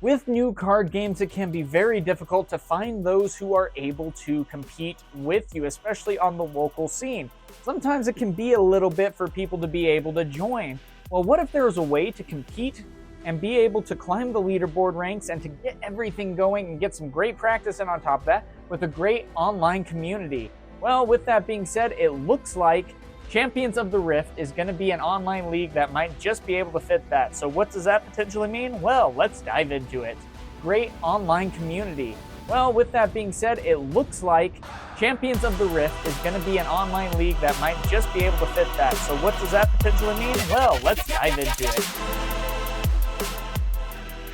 With new card games, it can be very difficult to find those who are able to compete with you, especially on the local scene. Sometimes it can be a little bit for people to be able to join. Well, what if there was a way to compete and be able to climb the leaderboard ranks and to get everything going and get some great practice in on top of that with a great online community? Well, with that being said, it looks like Champions of the Rift is going to be an online league that might just be able to fit that. So what does that potentially mean? Well, let's dive into it. Great online community. Well, with that being said, it looks like Champions of the Rift is going to be an online league that might just be able to fit that. So what does that potentially mean? Well, let's dive into it.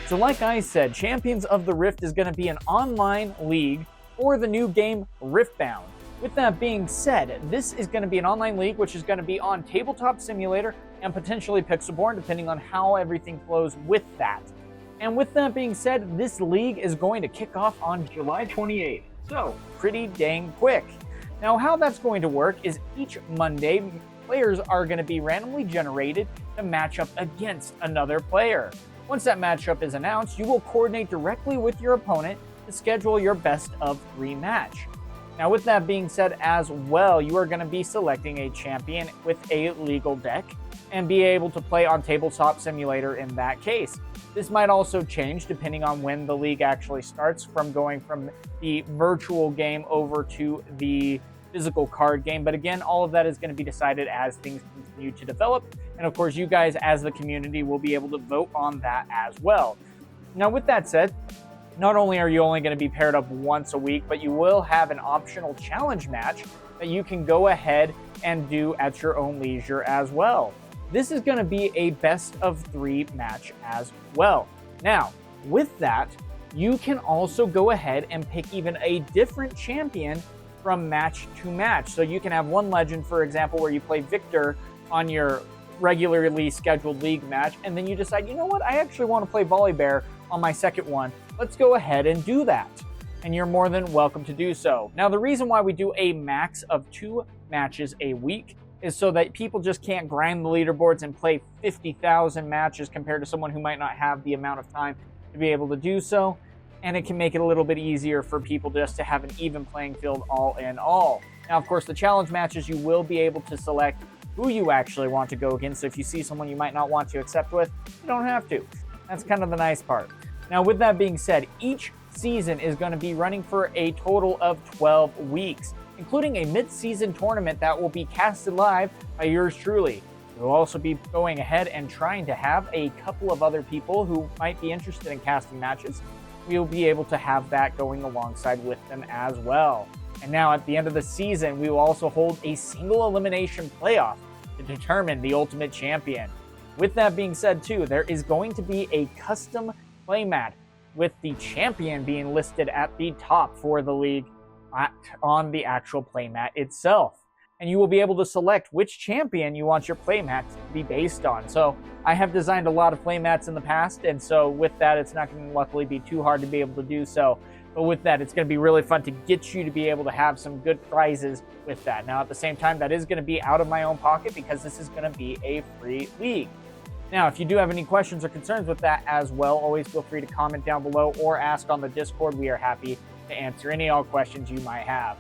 So like I said, Champions of the Rift is going to be an online league for the new game Riftbound. With that being said, this is going to be an online league which is going to be on Tabletop Simulator and potentially Pixelborn, depending on how everything flows with that. And with that being said, this league is going to kick off on July 28th, so pretty dang quick. Now, how that's going to work is each Monday, players are going to be randomly generated to match up against another player. Once that matchup is announced, you will coordinate directly with your opponent to schedule your best of 3 match. Now, with that being said as well, you are going to be selecting a champion with a legal deck and be able to play on Tabletop Simulator in that case. This might also change depending on when the league actually starts, from going from the virtual game over to the physical card game. But again, all of that is going to be decided as things continue to develop. And of course, you guys as the community will be able to vote on that as well. Now, with that said, not only are you only going to be paired up once a week, but you will have an optional challenge match that you can go ahead and do at your own leisure as well. This is going to be a best of 3 match as well. Now, with that, you can also go ahead and pick even a different champion from match to match. So you can have one legend, for example, where you play Victor on your regularly scheduled league match, and then you decide, you know what, I actually want to play Volibear on my second one. Let's go ahead and do that. And you're more than welcome to do so. Now, the reason why we do a max of 2 matches a week is so that people just can't grind the leaderboards and play 50,000 matches compared to someone who might not have the amount of time to be able to do so. And it can make it a little bit easier for people just to have an even playing field all in all. Now, of course, the challenge matches, you will be able to select who you actually want to go against. So if you see someone you might not want to accept with, you don't have to. That's kind of the nice part. Now, with that being said, each season is going to be running for a total of 12 weeks, including a mid-season tournament that will be casted live by yours truly. We'll also be going ahead and trying to have a couple of other people who might be interested in casting matches. We'll be able to have that going alongside with them as well. And now at the end of the season, we will also hold a single elimination playoff to determine the ultimate champion. With that being said too, there is going to be a custom playmat with the champion being listed at the top for the league on the actual playmat itself. And you will be able to select which champion you want your playmat to be based on. So I have designed a lot of playmats in the past, and so with that, it's not going to luckily be too hard to be able to do so. But with that, it's going to be really fun to get you to be able to have some good prizes with that. Now, at the same time, that is going to be out of my own pocket because this is going to be a free league. Now, if you do have any questions or concerns with that as well, always feel free to comment down below or ask on the Discord. We are happy to answer any all questions you might have.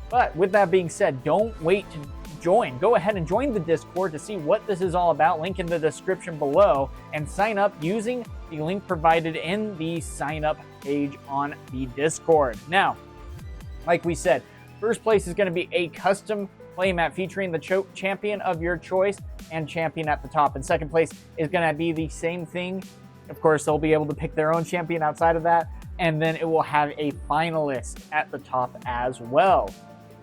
But with that being said, don't wait to join. Go ahead and join the Discord to see what this is all about. Link in the description below, and sign up using the link provided in the sign up page on the Discord. Now, like we said, first place is going to be a custom playmat featuring the champion of your choice and champion at the top. And second place is going to be the same thing. Of course, they'll be able to pick their own champion outside of that. And then it will have a finalist at the top as well.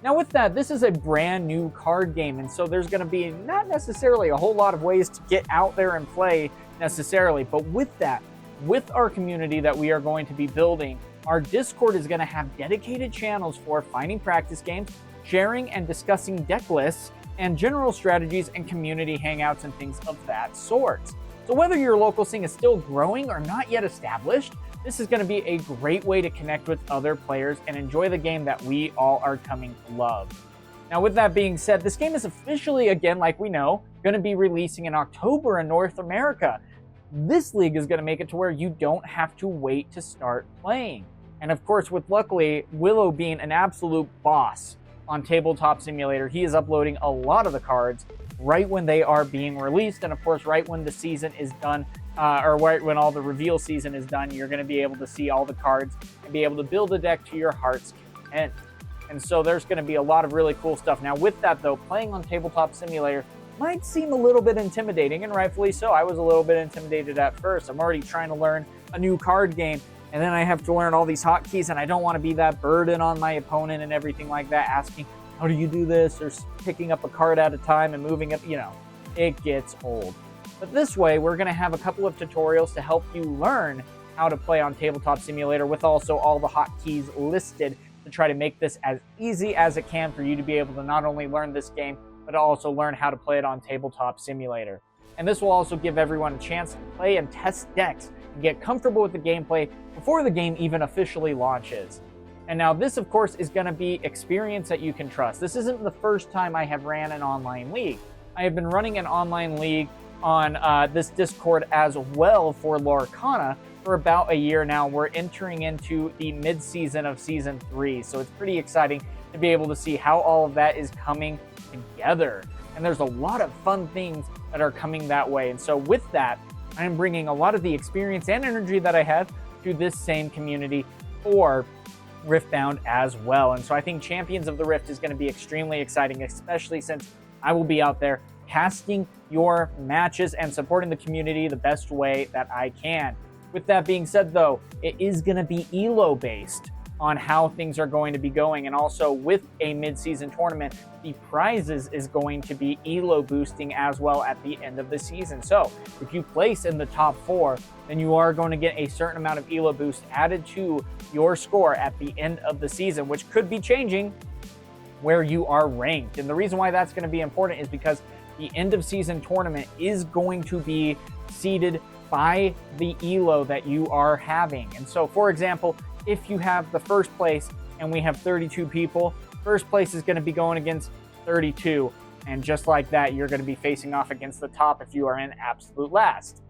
Now with that, this is a brand new card game, and so there's going to be not necessarily a whole lot of ways to get out there and play necessarily. But with that, with our community that we are going to be building, our Discord is going to have dedicated channels for finding practice games, sharing and discussing deck lists, and general strategies and community hangouts and things of that sort. So whether your local scene is still growing or not yet established, this is going to be a great way to connect with other players and enjoy the game that we all are coming to love. Now, with that being said, this game is officially, again, like we know, going to be releasing in October in North America. This league is going to make it to where you don't have to wait to start playing. And of course, with luckily Willow being an absolute boss on Tabletop Simulator, he is uploading a lot of the cards right when they are being released. And of course, right when the season is done, or right when all the reveal season is done, you're going to be able to see all the cards and be able to build a deck to your heart's content. And so there's going to be a lot of really cool stuff. Now with that though, playing on Tabletop Simulator might seem a little bit intimidating, and rightfully so. I was a little bit intimidated at first. I'm already trying to learn a new card game, and then I have to learn all these hotkeys, and I don't want to be that burden on my opponent and everything like that, asking, how do you do this? Or picking up a card at a time and moving it, it gets old. But this way, we're going to have a couple of tutorials to help you learn how to play on Tabletop Simulator with also all the hotkeys listed to try to make this as easy as it can for you to be able to not only learn this game, but also learn how to play it on Tabletop Simulator. And this will also give everyone a chance to play and test decks and get comfortable with the gameplay before the game even officially launches. And now this, of course, is going to be experience that you can trust. This isn't the first time I have ran an online league. I have been running an online league on this Discord as well for Lorcana for about a year now. We're entering into the mid-season of Season 3, so it's pretty exciting to be able to see how all of that is coming together. And there's a lot of fun things that are coming that way. And so with that, I'm bringing a lot of the experience and energy that I have to this same community for Riftbound as well. And so I think Champions of the Rift is going to be extremely exciting, especially since I will be out there casting your matches and supporting the community the best way that I can. With that being said, though, it is going to be ELO based on how things are going to be going. And also with a mid-season tournament, the prizes is going to be ELO boosting as well at the end of the season. So if you place in the top 4, then you are going to get a certain amount of ELO boost added to your score at the end of the season, which could be changing where you are ranked. And the reason why that's going to be important is because the end of season tournament is going to be seeded by the ELO that you are having. And so, for example, if you have the first place and we have 32 people, first place is going to be going against 32. And just like that, you're going to be facing off against the top if you are in absolute last.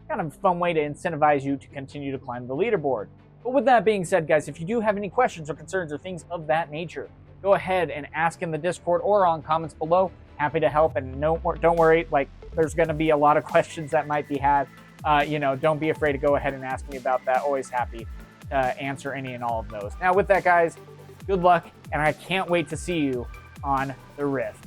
Kind of a fun way to incentivize you to continue to climb the leaderboard. But with that being said, guys, if you do have any questions or concerns or things of that nature, go ahead and ask in the Discord or on comments below. Happy to help. And don't worry, there's going to be a lot of questions that might be had. Don't be afraid to go ahead and ask me about that. Always happy to answer any and all of those. Now with that, guys, good luck, and I can't wait to see you on the Rift.